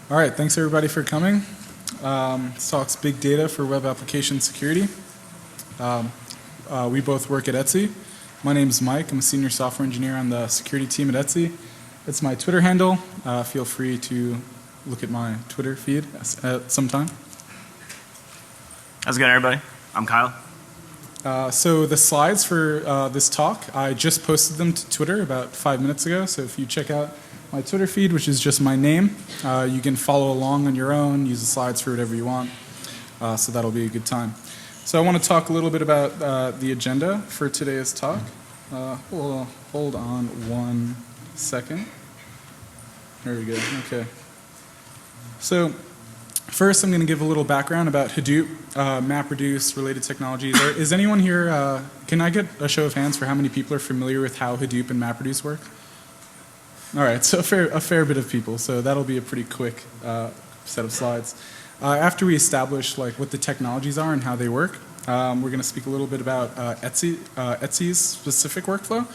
All right, thanks everybody for coming. This talk's big data for web application security. We both work at Etsy. My name is Mike. I'm a senior software engineer on the security team at Etsy. It's my Twitter handle. Feel free to look at my Twitter feed at some time. How's it going, everybody? I'm Kyle. So the slides for this talk, I just posted them to Twitter about 5 minutes ago. So if you check out my Twitter feed, which is just my name, you can follow along on your own, use the slides for whatever you want. So that'll be a good time. So I want to talk a little bit about the agenda for today's talk. Hold on 1 second. There we go. Okay. So first, I'm going to give a little background about Hadoop, MapReduce, related technologies. Is anyone here, can I get a show of hands for how many people are familiar with how Hadoop and MapReduce work? All right, so a fair bit of people. So that'll be a pretty quick set of slides. After we establish what the technologies are and how they work, we're going to speak a little bit about Etsy's specific workflow.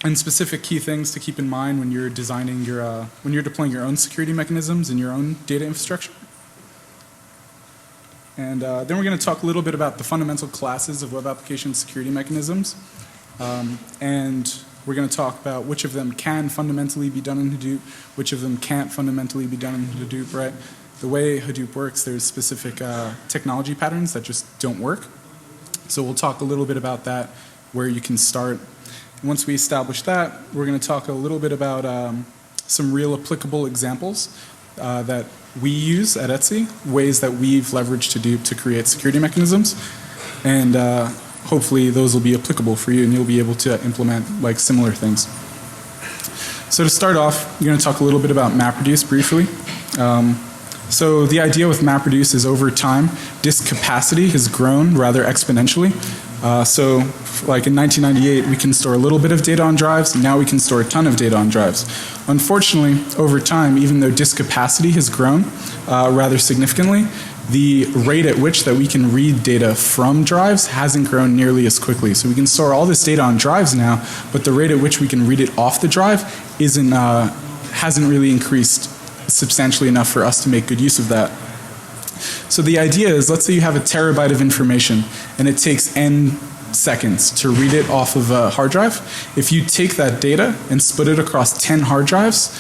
And specific key things to keep in mind when you're designing your, when you're deploying your own security mechanisms in your own data infrastructure. And then we're going to talk a little bit about the fundamental classes of web application security mechanisms. And we're going to talk about which of them can fundamentally be done in Hadoop, which of them can't fundamentally be done in Hadoop, right? The way Hadoop works, there's specific technology patterns that just don't work. So we'll talk a little bit about that, where you can start. Once we establish that, we're going to talk a little bit about some real applicable examples that we use at Etsy, ways that we've leveraged Hadoop to create security mechanisms, and hopefully those will be applicable for you and you'll be able to implement similar things. So to start off, we're going to talk a little bit about MapReduce briefly. So the idea with MapReduce is over time, disk capacity has grown rather exponentially. So like in 1998, we can store a little bit of data on drives. Now we can store a ton of data on drives. Unfortunately, over time, even though disk capacity has grown rather significantly, the rate at which that we can read data from drives hasn't grown nearly as quickly. So we can store all this data on drives now, but the rate at which we can read it off the drive hasn't really increased substantially enough for us to make good use of that. So the idea is, let's say you have a terabyte of information and it takes n seconds to read it off of a hard drive. If you take that data and split it across 10 hard drives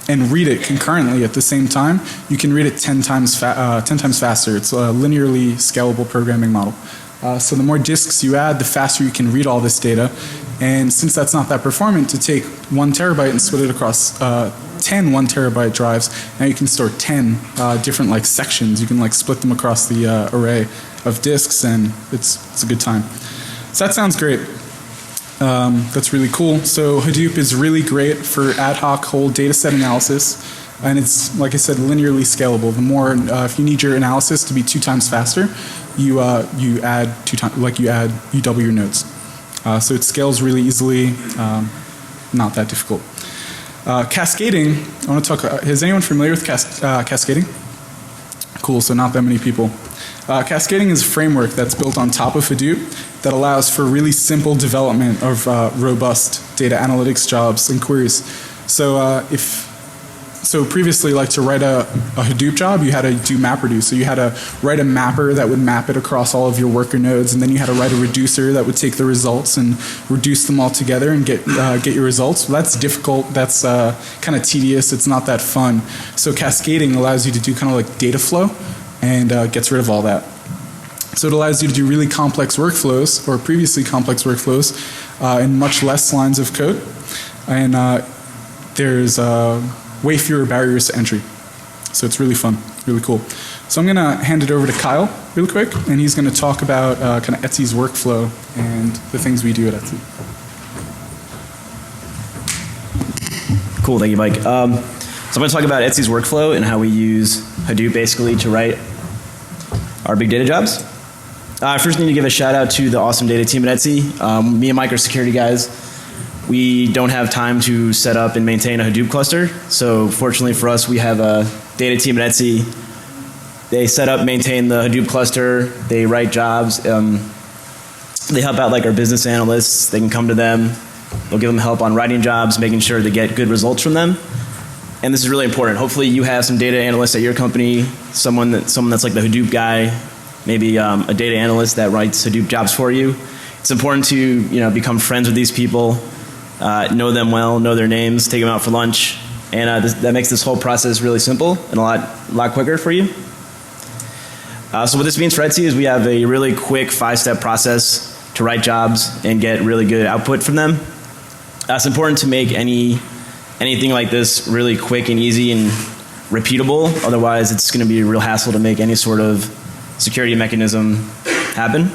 and read it concurrently at the same time, you can read it 10 times faster. It's a linearly scalable programming model. So the more disks you add, the faster you can read all this data. And since that's not that performant, to take 1 terabyte and split it across 10 1 terabyte drives, now you can store 10 different sections. You can split them across the array of disks, and it's a good time. So that sounds great. That's really cool. So Hadoop is really great for ad hoc whole data set analysis, and it's, like I said, linearly scalable. The more, if you need your analysis to be 2 times faster, you add 2 times, you add UW nodes. So it scales really easily, not that difficult. Cascading, I want to talk, is anyone familiar with cascading? Cool, so not that many people. Cascading is a framework that's built on top of Hadoop that allows for really simple development of robust data analytics jobs and queries. So so previously, to write a Hadoop job, you had to do MapReduce. So you had to write a mapper that would map it across all of your worker nodes, and then you had to write a reducer that would take the results and reduce them all together and get your results. Well, that's difficult. That's kind of tedious. It's not that fun. So cascading allows you to do kind of data flow and gets rid of all that. So it allows you to do really complex workflows, or previously complex workflows, in much less lines of code. And there's way fewer barriers to entry. So it's really fun, really cool. So I'm going to hand it over to Kyle real quick, and he's going to talk about kind of Etsy's workflow and the things we do at Etsy. Cool, thank you, Mike. So I'm going to talk about Etsy's workflow and how we use Hadoop basically to write our big data jobs. I first need to give a shout out to the awesome data team at Etsy. Me and Mike are security guys. We don't have time to set up and maintain a Hadoop cluster. So fortunately for us, we have a data team at Etsy. They set up, maintain the Hadoop cluster. They write jobs. They help out our business analysts. They can come to them. They'll give them help on writing jobs, making sure to get good results from them. and this is really important. Hopefully you have some data analysts at your company, someone that's like the Hadoop guy, maybe a data analyst that writes Hadoop jobs for you. It's important to become friends with these people, know them well, know their names, take them out for lunch, and that makes this whole process really simple and a lot quicker for you. So what this means for Etsy is we have a really quick 5-step process to write jobs and get really good output from them. It's important to make anything like this really quick and easy and repeatable. Otherwise, it's going to be a real hassle to make any sort of security mechanism happen.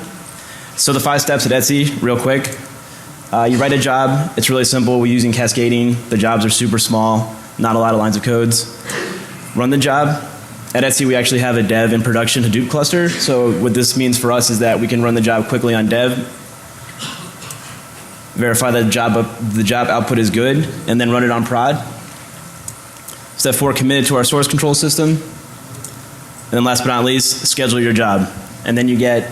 So the 5 steps at Etsy, real quick. You write a job. It's really simple. We're using cascading. The jobs are super small, not a lot of lines of codes. Run the job. At Etsy, we actually have a dev and production Hadoop cluster. So what this means for us is that we can run the job quickly on dev, verify that the job output is good, and then run it on prod. Step 4, commit it to our source control system. And then last but not least, schedule your job. And then you get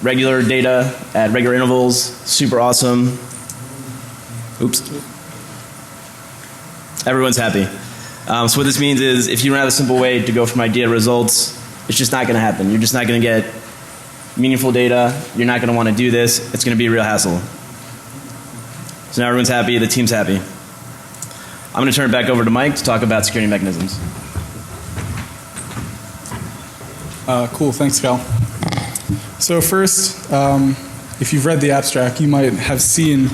regular data at regular intervals, super awesome. Oops. Everyone's happy. So what this means is if you don't have a simple way to go from idea to results, it's just not going to happen. You're just not going to get meaningful data. You're not going to want to do this. It's going to be a real hassle. So now everyone's happy. The team's happy. I'm going to turn it back over to Mike to talk about security mechanisms. Cool. Thanks, Cal. So first, if you've read the abstract, you might have seen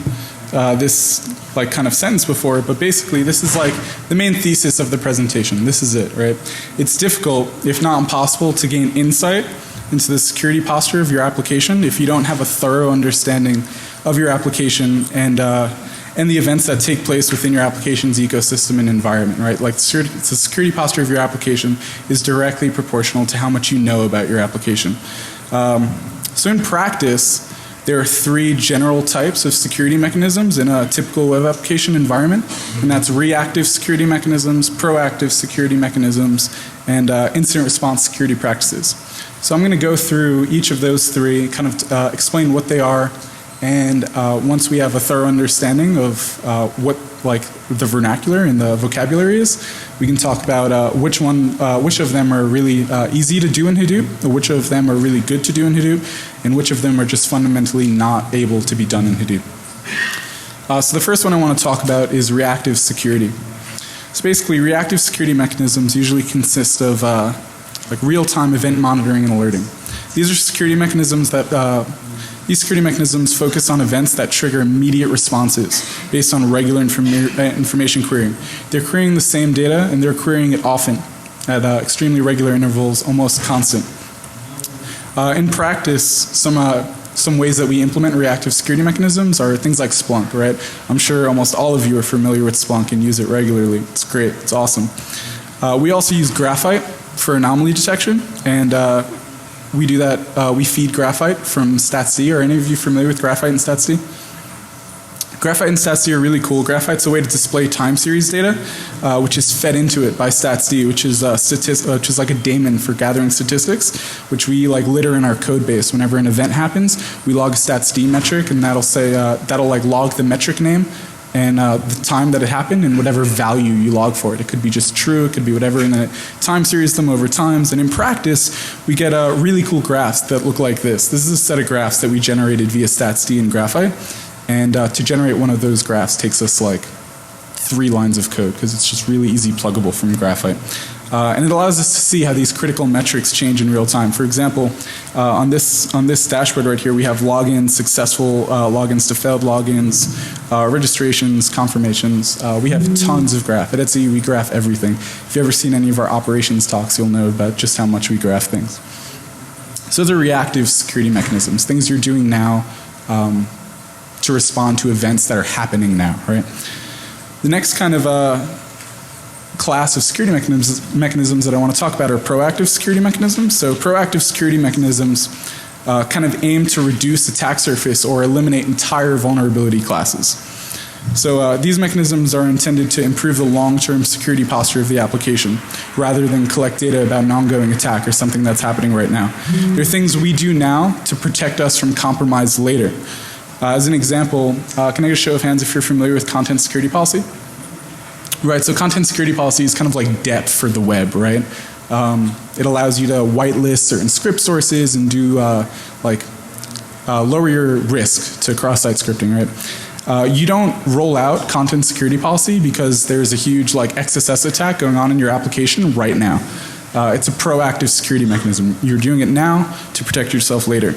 this kind of sentence before, but basically this is like the main thesis of the presentation. This is it, right? It's difficult, if not impossible, to gain insight into the security posture of your application if you don't have a thorough understanding of your application and the events that take place within your application's ecosystem and environment, right? Like the security posture of your application is directly proportional to how much you know about your application. So in practice, there are 3 general types of security mechanisms in a typical web application environment, and that's reactive security mechanisms, proactive security mechanisms, and incident response security practices. So I'm going to go through each of those 3, kind of explain what they are, and once we have a thorough understanding of what the vernacular and the vocabulary is, we can talk about which of them are really easy to do in Hadoop, which of them are really good to do in Hadoop, and which of them are just fundamentally not able to be done in Hadoop. So the first one I want to talk about is reactive security. So basically, reactive security mechanisms usually consist of real-time event monitoring and alerting. These are security mechanisms that These security mechanisms focus on events that trigger immediate responses based on regular information querying. They're querying the same data and they're querying it often at extremely regular intervals, almost constant. In practice, some ways that we implement reactive security mechanisms are things like Splunk, right? I'm sure almost all of you are familiar with Splunk and use it regularly. It's great. It's awesome. We also use Graphite for anomaly detection, and we do that, we feed Graphite from StatsD. Are any of you familiar with Graphite and StatsD? Graphite and StatsD are really cool. Graphite's a way to display time series data, which is fed into it by StatsD, which is like a daemon for gathering statistics, which we litter in our code base. Whenever an event happens, we log a StatsD metric, and that'll say log the metric name and the time that it happened and whatever value you log for it. It could be just true, it could be whatever, and then it time series them over times. And in practice, we get really cool graphs that look like this. This is a set of graphs that we generated via StatsD and Graphite. And to generate one of those graphs takes us 3 lines of code because it's just really easy pluggable from Graphite. And it allows us to see how these critical metrics change in real time. For example, on this dashboard right here, we have logins, successful logins to failed logins, registrations, confirmations. We have tons of graph. At Etsy, we graph everything. If you've ever seen any of our operations talks, you'll know about just how much we graph things. So those are reactive security mechanisms, things you're doing now to respond to events that are happening now, right? The next kind of class of security mechanisms that I want to talk about are proactive security mechanisms. So proactive security mechanisms kind of aim to reduce attack surface or eliminate entire vulnerability classes. So these mechanisms are intended to improve the long-term security posture of the application rather than collect data about an ongoing attack or something that's happening right now. There are things we do now to protect us from compromise later. As an example, can I get a show of hands if you're familiar with content security policy? Right, so content security policy is kind of like depth for the web, right? It allows you to whitelist certain script sources and do lower your risk to cross-site scripting, right? You don't roll out content security policy because there's a huge like XSS attack going on in your application right now. It's a proactive security mechanism. You're doing it now to protect yourself later.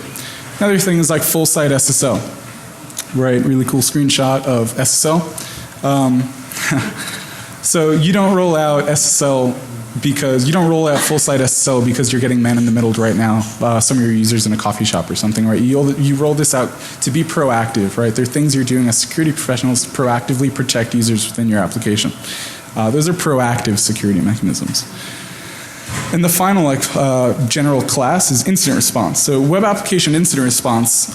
Another thing is like full site SSL, right? Really cool screenshot of SSL. So you don't roll out SSL because you don't roll out full site SSL because you're getting man in the middle right now, some of your users in a coffee shop or something, right? You roll this out to be proactive, right? There are things you're doing as security professionals to proactively protect users within your application. Those are proactive security mechanisms. And the final general class is incident response. So web application incident response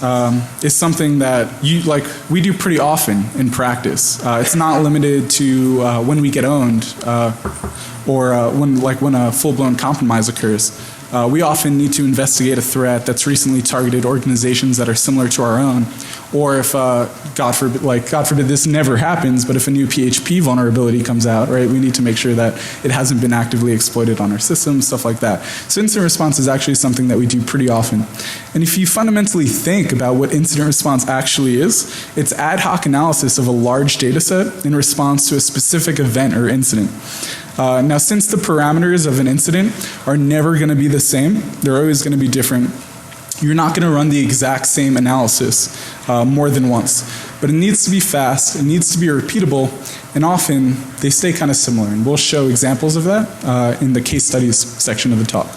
is something that we do pretty often in practice. It's not limited to when we get owned or when a full-blown compromise occurs. We often need to investigate a threat that's recently targeted organizations that are similar to our own, or if God forbid this never happens, but if a new PHP vulnerability comes out, right, we need to make sure that it hasn't been actively exploited on our system, stuff like that. So incident response is actually something that we do pretty often. And if you fundamentally think about what incident response actually is, it's ad hoc analysis of a large data set in response to a specific event or incident. Now, since the parameters of an incident are never going to be the same, they're always going to be different, you're not going to run the exact same analysis more than once. But it needs to be fast, it needs to be repeatable, and often they stay kind of similar. And we'll show examples of that in the case studies section of the talk.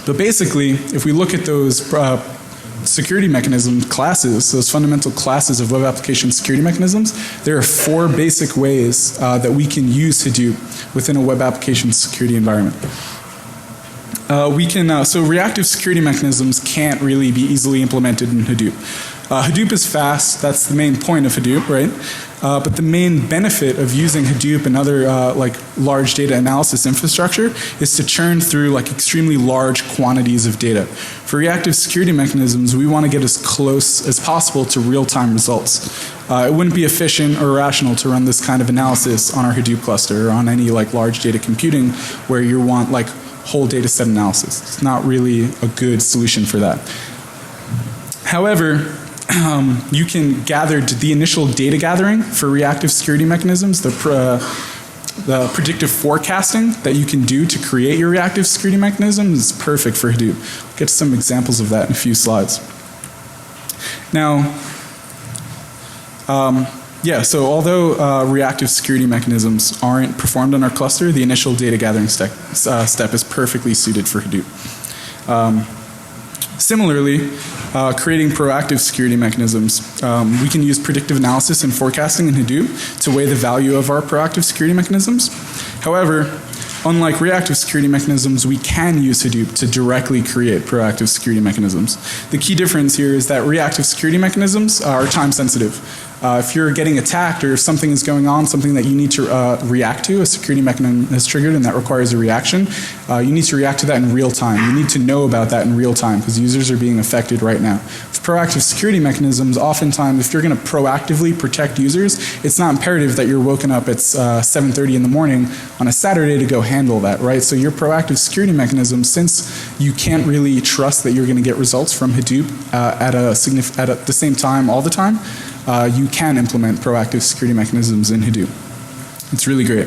But basically, if we look at those security mechanism classes, those fundamental classes of web application security mechanisms, there are 4 basic ways that we can use Hadoop within a web application security environment. So reactive security mechanisms can't really be easily implemented in Hadoop. Hadoop is fast, that's the main point of Hadoop, right? But the main benefit of using Hadoop and other large data analysis infrastructure is to churn through extremely large quantities of data. For reactive security mechanisms, we want to get as close as possible to real-time results. It wouldn't be efficient or rational to run this kind of analysis on our Hadoop cluster or on any large data computing where you want whole data set analysis. It's not really a good solution for that. However, you can gather the initial data gathering for reactive security mechanisms, the predictive forecasting that you can do to create your reactive security mechanism is perfect for Hadoop. We'll get to some examples of that in a few slides. Now, so although reactive security mechanisms aren't performed on our cluster, the initial data gathering step is perfectly suited for Hadoop. Similarly, creating proactive security mechanisms, we can use predictive analysis and forecasting in Hadoop to weigh the value of our proactive security mechanisms. However, unlike reactive security mechanisms, we can use Hadoop to directly create proactive security mechanisms. The key difference here is that reactive security mechanisms are time sensitive. If you're getting attacked or if something is going on, something that you need to react to, a security mechanism is triggered and that requires a reaction, you need to react to that in real time. You need to know about that in real time because users are being affected right now. With proactive security mechanisms, oftentimes if you're going to proactively protect users, it's not imperative that you're woken up at 7:30 in the morning on a Saturday to go handle that, right? So your proactive security mechanism, since you can't really trust that you're going to get results from Hadoop at the same time all the time, you can implement proactive security mechanisms in Hadoop. It's really great.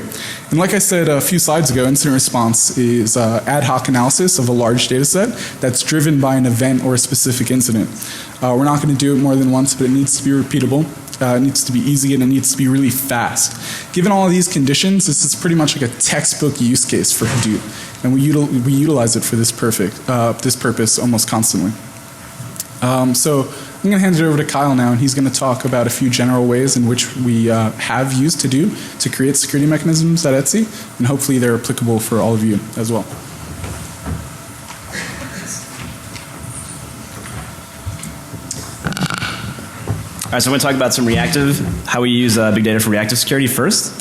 And like I said a few slides ago, incident response is ad hoc analysis of a large data set that's driven by an event or a specific incident. We're not going to do it more than once, but it needs to be repeatable. It needs to be easy and it needs to be really fast. Given all of these conditions, this is pretty much like a textbook use case for Hadoop. And we utilize it for this purpose almost constantly. So I'm going to hand it over to Kyle now, and he's going to talk about a few general ways in which we have used Hadoop to create security mechanisms at Etsy, and hopefully they're applicable for all of you as well. All right, so I'm going to talk about how we use big data for reactive security first.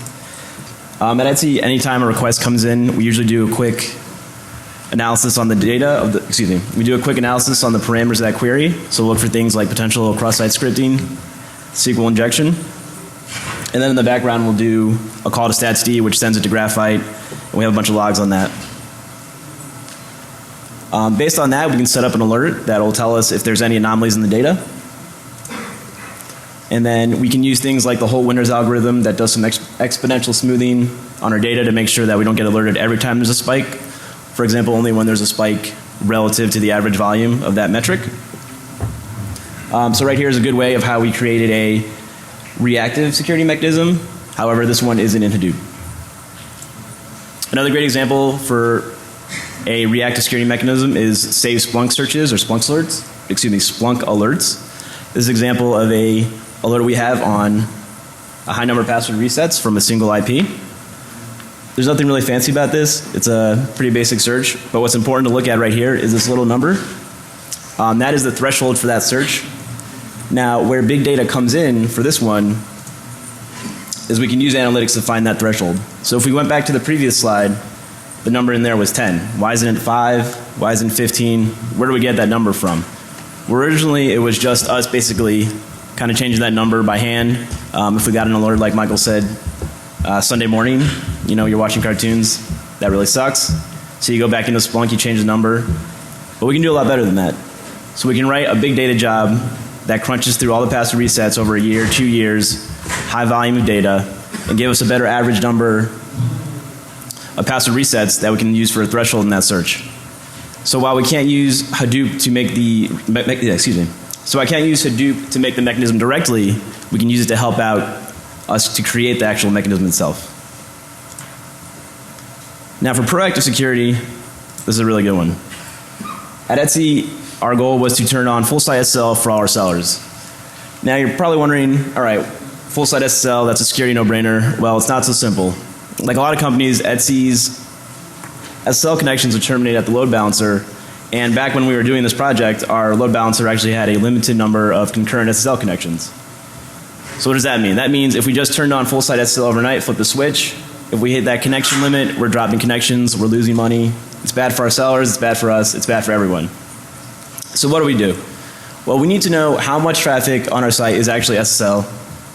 At Etsy, anytime a request comes in, we usually do a quick analysis on the data we do a quick analysis on the parameters of that query. So we'll look for things like potential cross-site scripting, SQL injection. And then in the background, we'll do a call to statsd, which sends it to Graphite, and we have a bunch of logs on that. Based on that, we can set up an alert that will tell us if there's any anomalies in the data. And then we can use things like the whole winners algorithm that does some exponential smoothing on our data to make sure that we don't get alerted every time there's a spike. For example, only when there's a spike relative to the average volume of that metric. So right here is a good way of how we created a reactive security mechanism. However, this one isn't in Hadoop. Another great example for a reactive security mechanism is save Splunk searches or Splunk alerts. Excuse me, Splunk alerts. This is an example of a alert we have on a high number of password resets from a single IP. There's nothing really fancy about this. It's a pretty basic search, but what's important to look at right here is this little number. That is the threshold for that search. Now, where big data comes in for this one is we can use analytics to find that threshold. So if we went back to the previous slide, the number in there was 10. Why isn't it 5? Why isn't it 15? Where do we get that number from? Well, originally, it was just us basically kind of changing that number by hand. If we got an alert, like Michael said, Sunday morning, you know, you're watching cartoons, that really sucks. So you go back into Splunk, you change the number. But we can do a lot better than that. So we can write a big data job that crunches through all the password resets over a year, 2 years, high volume of data, and give us a better average number of password resets that we can use for a threshold in that search. So while we can't use Hadoop to make so I can't use Hadoop to make the mechanism directly, we can use it to help out us to create the actual mechanism itself. Now for proactive security, this is a really good one. At Etsy, our goal was to turn on full site SSL for all our sellers. Now you're probably wondering, all right, full site SSL, that's a security no-brainer. Well, it's not so simple. Like a lot of companies, Etsy's SSL connections are terminated at the load balancer, and back when we were doing this project, our load balancer actually had a limited number of concurrent SSL connections. So what does that mean? That means if we just turned on full site SSL overnight, flip the switch, if we hit that connection limit, we're dropping connections, we're losing money. It's bad for our sellers, it's bad for us, it's bad for everyone. So what do? Well, we need to know how much traffic on our site is actually SSL,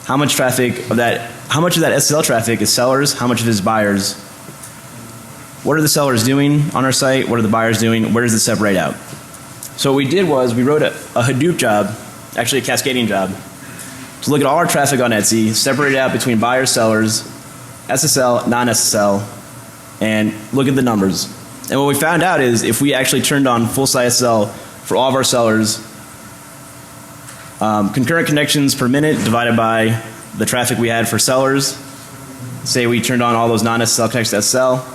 how much of that SSL traffic is sellers, how much of it is buyers. What are the sellers doing on our site? What are the buyers doing? Where does it separate out? So what we did was we wrote a Hadoop job, actually a cascading job, to look at all our traffic on Etsy, separate it out between buyers, sellers, SSL, non-SSL, and look at the numbers. And what we found out is if we actually turned on full site SSL for all of our sellers, concurrent connections per minute divided by the traffic we had for sellers, say we turned on all those non-SSL connections to SSL,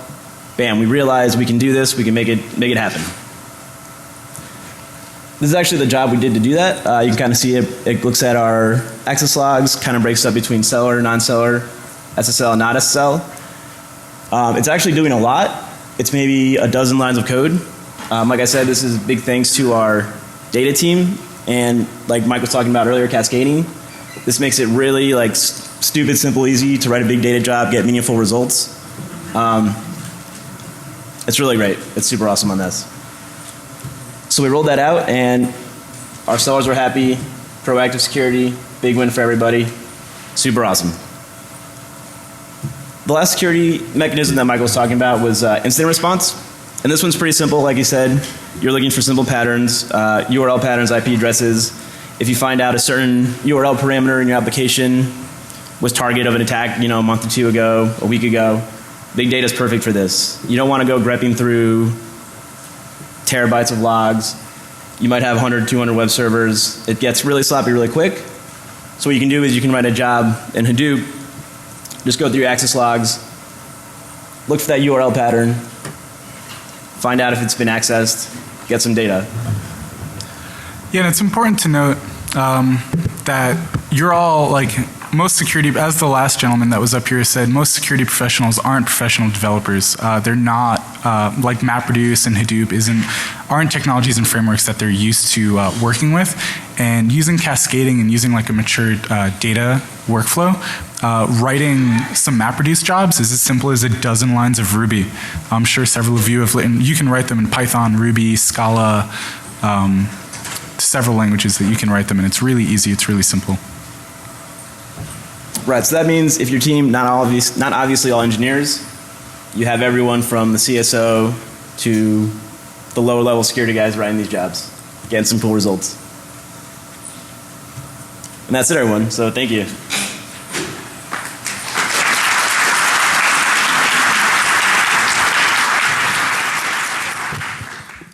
bam, we realized we can do this, we can make it happen. This is actually the job we did to do that. You can kind of see it. It looks at our access logs, kind of breaks up between seller, non-seller, SSL, not SSL. It's actually doing a lot. It's maybe a dozen lines of code. Like I said, this is big thanks to our data team, and like Mike was talking about earlier, cascading. This makes it really like stupid, simple, easy to write a big data job, get meaningful results. It's really great. It's super awesome on this. So we rolled that out, and our sellers were happy. Proactive security, big win for everybody. Super awesome. The last security mechanism that Michael was talking about was incident response. And this one's pretty simple. Like he said, you're looking for simple patterns, URL patterns, IP addresses. If you find out a certain URL parameter in your application was target of an attack, you know, a month or two ago, a week ago, big data is perfect for this. You don't want to go grepping through terabytes of logs. You might have 100, 200 web servers. It gets really sloppy really quick. So what you can do is you can write a job in Hadoop, just go through your access logs, look for that URL pattern, find out if it's been accessed, get some data. Yeah, and it's important to note that you're all like, most security, as the last gentleman that was up here said, most security professionals aren't professional developers. They're not, like MapReduce and Hadoop aren't technologies and frameworks that they're used to working with. And using cascading and using like a mature data workflow, writing some MapReduce jobs is as simple as a dozen lines of Ruby. I'm sure several of you have written, you can write them in Python, Ruby, Scala, several languages that you can write them in. It's really easy, it's really simple. Right, so that means if your team, not obviously all engineers, you have everyone from the CSO to the lower level security guys writing these jobs, getting some cool results. And that's it, everyone, so thank you.